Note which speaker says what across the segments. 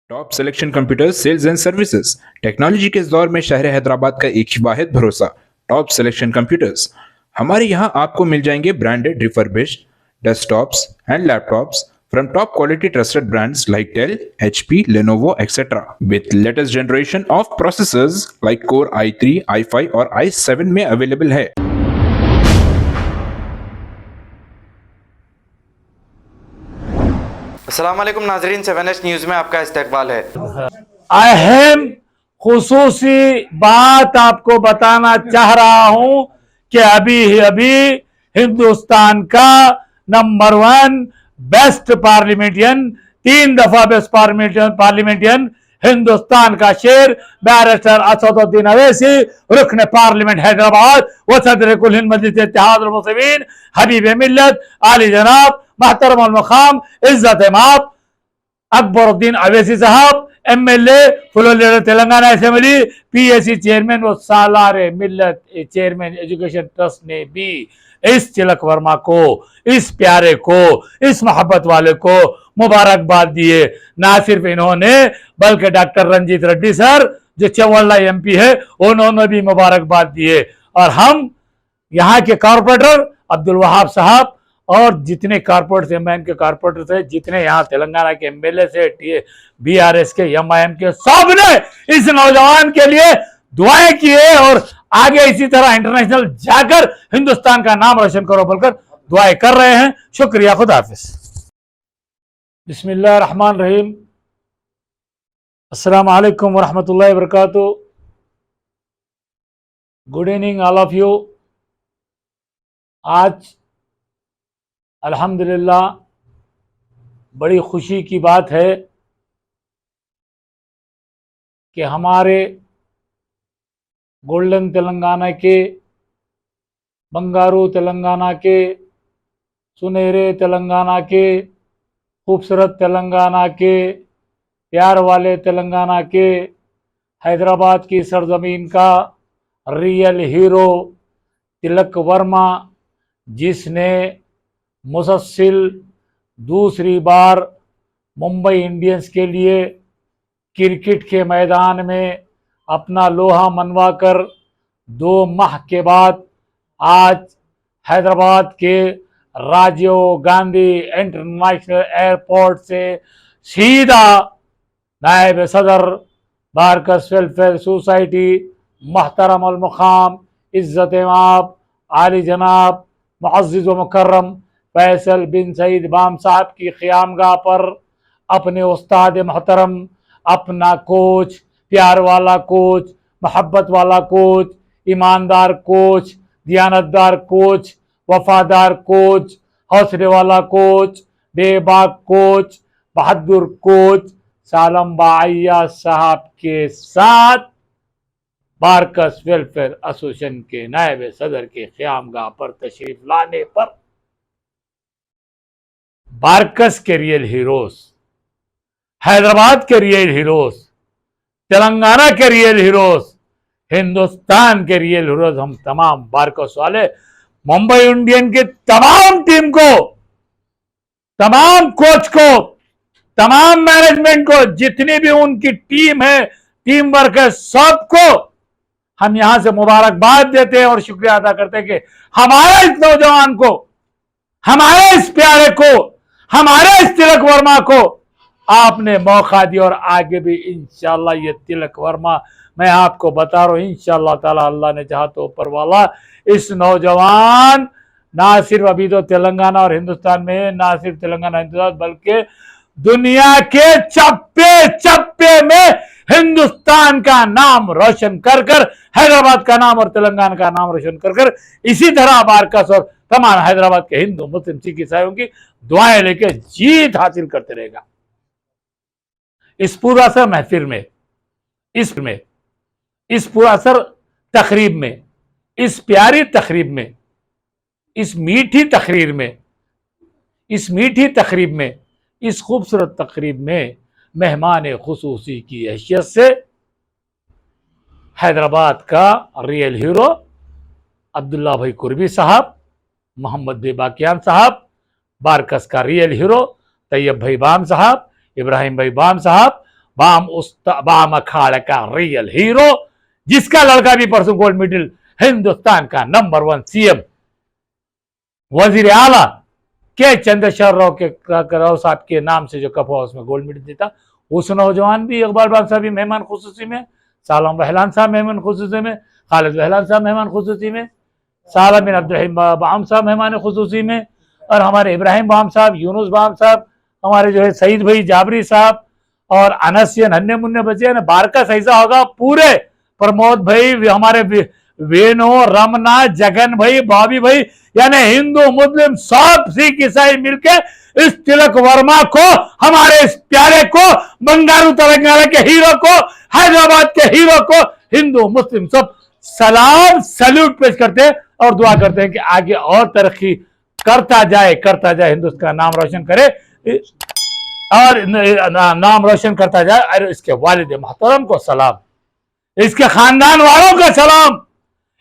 Speaker 1: Top selection computers sales and services technology के इस दौर में शहर हैदराबाद का एक ही वाहिद भरोसा टॉप सिलेक्शन कंप्यूटर्स। हमारे यहाँ आपको मिल जाएंगे branded refurbished desktops and laptops from top quality trusted brands like Dell, HP, Lenovo, etc. with latest generation of processors like Core i3, i5 और i7 में अवेलेबल है।
Speaker 2: अस्सलाम वालेकुम नाजरीन, 7H न्यूज़ में आपका इस्तकबाल है।
Speaker 3: अहम खुसूसी बात आपको बताना चाह रहा हूं कि अभी हिंदुस्तान का नंबर 1 बेस्ट पार्लियामेंटियन, 3 दफा बेस्ट पार्लियामेंटियन हिंदुस्तान का शेर बैरिस्टर असदुद्दीन अवैसी, रुकन पार्लियामेंट हैदराबाद व सदर कुल हिंद मजलिस इत्तेहाद मुस्लिमीन, हबीब मिल्लत, आली जनाब, महतरम अल मकाम, इज्जत माप अकबरुद्दीन अवैसी साहब, MLA full Telangana assembly, PAC chairman व सालार मिल्लत चेयरमैन एजुकेशन ट्रस्ट ने भी इस तिलक वर्मा को, इस प्यारे को, इस मोहब्बत वाले को मुबारकबाद दिए। ना सिर्फ इन्होंने बल्कि डॉक्टर रंजीत रेड्डी सर जो चवल्ला MP है उन्होंने भी मुबारकबाद दिए। और हम यहाँ के कॉर्पोरेटर अब्दुल वहाब साहब और जितने कॉर्पोरेट MIM के कॉर्पोरेटर थे, जितने यहाँ तेलंगाना के MLA से, BRS के, MIM के, सब ने इस नौजवान के लिए दुआएं किए और आगे इसी तरह इंटरनेशनल जाकर हिंदुस्तान का नाम रोशन करो बोलकर दुआएं कर रहे हैं। शुक्रिया, खुदा हाफिज। बिस्मिल्लाह रहमान रहीम। अस्सलाम वालेकुम व रहमतुल्लाहि व बरकातुहू। Good evening all of you. आज अल्हम्दुलिल्लाह बड़ी खुशी की बात है कि हमारे गोल्डन तेलंगाना के, बंगारू तेलंगाना के, सुनहरे तेलंगाना के, खूबसूरत तेलंगाना के, प्यार वाले तेलंगाना के, हैदराबाद की सरजमीन का रियल हीरो तिलक वर्मा, जिसने मुसलसल दूसरी बार मुंबई इंडियंस के लिए क्रिकेट के मैदान में अपना लोहा मनवाकर 2 माह के बाद आज हैदराबाद के राजीव गांधी इंटरनेशनल एयरपोर्ट से सीधा नायब सदर बारकस वेलफेयर सोसाइटी, महतरम अल मुकाम, इज्जत माप, आली जनाब, मुअज़्ज़िज़ व मुकर्रम फैसल बिन सईद बाम साहब की क़यामगाह पर अपने उस्ताद मोहतरम, अपना कोच, प्यार वाला कोच, मोहब्बत वाला कोच, ईमानदार कोच, दियानतदार कोच, वफादार कोच, हौसले वाला कोच, बेबाक कोच, बहादुर कोच सालम बाइया साहब के साथ बारकस वेलफेयर एसोसिएशन के नायब सदर के क़यामगाह पर तशरीफ लाने पर बारकस के रियल हीरोज, हैदराबाद के रियल हीरोज, तेलंगाना के रियल हीरोज, हिंदुस्तान के रियल हीरोज, हम तमाम बारकस वाले मुंबई इंडियन के तमाम टीम को, तमाम कोच को, तमाम मैनेजमेंट को, जितनी भी उनकी टीम है, टीम वर्क है, सबको हम यहां से मुबारकबाद देते हैं और शुक्रिया अदा करते हैं कि हमारे इस नौजवान को, हमारे इस प्यारे को, हमारे इस तिलक वर्मा को आपने मौका दिया। और आगे भी इंशाल्लाह ये तिलक वर्मा, मैं आपको बता रहा हूं, इंशाल्लाह ताला अल्लाह ने चाहा तो ऊपर वाला इस नौजवान ना सिर्फ अभी तो तेलंगाना और हिंदुस्तान में, ना सिर्फ तेलंगाना हिंदुस्तान बल्कि दुनिया के चप्पे चप्पे में हिंदुस्तान का नाम रोशन कर कर, हैदराबाद का नाम और तेलंगाना का नाम रोशन कर कर, इसी तरह बारकस और तमाम हैदराबाद के हिंदू मुस्लिम सिख ईसाइयों की दुआएं लेके जीत हासिल करते रहेगा। इस पूरा असर महफिल में, इस पूरा असर तकरीब में, इस प्यारी तकरीब में, इस मीठी तकरीर में, इस मीठी तकरीब में, इस खूबसूरत तकरीब में मेहमान खुसूसी की हैसियत से हैदराबाद का रियल हीरो अब्दुल्ला भाई कुर्बी साहब, मोहम्मद बेबाकियान साहब, बारकस का रियल हीरो तैयब भाई बाम साहब, इब्राहिम भाई बाम साहब, बाम अखाड़ा का रियल हीरो, जिसका लड़का भी परसों गोल्ड मेडल, हिंदुस्तान का नंबर 1 सीएम वजीर आला के चंद्रशेखर राव साहब के नाम से जो कप हुआ उसमें गोल्ड मेडल जीता। उस नौजवान भी इकबाल बाग साहब भी मेहमान खुसूसी में, सालम बहलान साहब मेहमान खुसूसी में, खालिद बहलान साहब मेहमान खुसूसी में, साला बिन अब्दुल बाम साहब मेहमान खुसूसी में, और हमारे इब्राहिम बाम साहब, यूनुस बाम साहब, हमारे जो है सईद भाई जाबरी साहब, और अनसियन हन्ने मुन्ने बचे ना बारका सहीसा होगा पूरे, प्रमोद भाई, हमारे वेनो, रमना, जगन भाई, बॉबी भाई, यानी हिंदू मुस्लिम सब सिख ईसाई मिलके इस तिलक वर्मा को, हमारे इस प्यारे को, बंगारू तेलंगाना के हीरो को, हैदराबाद के हीरो को, हिंदू मुस्लिम सब सलाम सल्यूट पेश करते हैं और दुआ करते हैं कि आगे और तरक्की करता जाए, हिंदुस्तान का नाम रोशन करे और नाम रोशन करता जाए। और इसके वालिद मोहतरम को सलाम, इसके खानदान वालों का सलाम,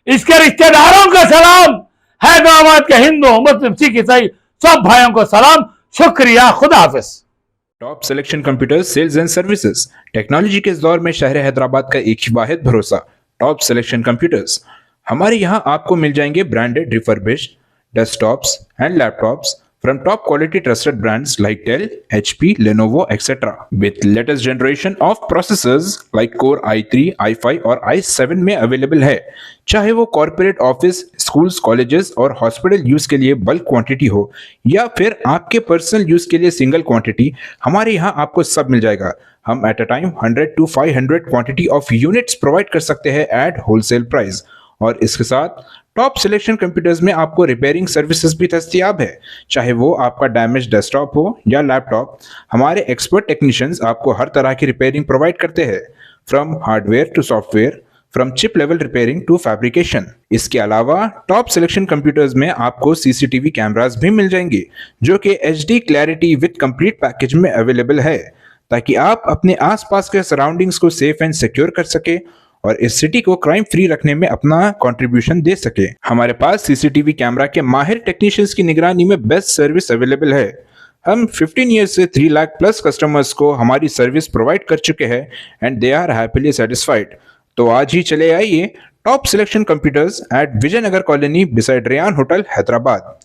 Speaker 3: इसके रिश्तेदारों का सलाम, हैदराबाद के हिंदू मुस्लिम सिख ईसाई सब भाइयों को सलाम, शुक्रिया, खुदा हाफिज।
Speaker 1: Top selection computers sales and services, technology के इस दौर में शहर हैदराबाद का एक ही वाहिद भरोसा, टॉप सिलेक्शन कंप्यूटर्स। हमारे यहाँ आपको मिल जाएंगे branded refurbished desktops and laptops from top quality trusted brands like Dell, HP, Lenovo, etc. with latest generation of processors like Core i3, i5 और i7 में अवेलेबल है। चाहे वो कॉर्पोरेट ऑफिस, स्कूल्स, कॉलेजेस और हॉस्पिटल यूज के लिए bulk quantity हो या फिर आपके पर्सनल यूज के लिए सिंगल क्वांटिटी, हमारे यहाँ आपको सब मिल जाएगा। हम at a time 100 to 500 quantity of units provide कर सकते हैं एट होलसेल प्राइस। और इसके साथ टॉप सिलेक्शन कंप्यूटर्स में आपको रिपेयरिंग सर्विसेज भी दस्तियाब है। चाहे वो आपका डैमेज डेस्कटॉप हो या लैपटॉप, हमारे एक्सपर्ट टेक्नीशियंस आपको हर तरह की रिपेयरिंग प्रोवाइड करते हैं, from hardware to software, from chip level repairing to fabrication. इसके अलावा टॉप सिलेक्शन कंप्यूटर्स में आपको सीसीटीवी कैमरास भी मिल जाएंगे जो कि HD clarity with complete package में अवेलेबल है, ताकि आप अपने आसपास के सराउंडिंग्स को सेफ एंड सिक्योर कर सके और इस सिटी को क्राइम फ्री रखने में अपना कंट्रीब्यूशन दे सके। हमारे पास सीसीटीवी कैमरा के माहिर टेक्नीशियंस की निगरानी में बेस्ट सर्विस अवेलेबल है। हम 15 ईयर्स से 3 लाख प्लस कस्टमर्स को हमारी सर्विस प्रोवाइड कर चुके हैं and they are happily satisfied. तो आज ही चले आइए top selection computers at Vijayanagar colony beside Rayan hotel Hyderabad.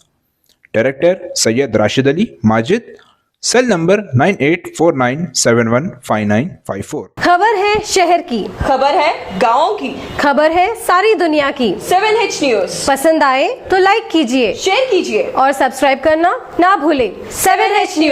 Speaker 1: Director Syed Rashid Ali Majid, cell number 9849715954।
Speaker 4: खबर है शहर की,
Speaker 5: खबर है गाँव की,
Speaker 4: खबर है सारी दुनिया की।
Speaker 5: 7H न्यूज
Speaker 4: पसंद आए तो लाइक कीजिए,
Speaker 5: शेयर कीजिए
Speaker 4: और सब्सक्राइब करना ना भूलें।
Speaker 5: 7H news.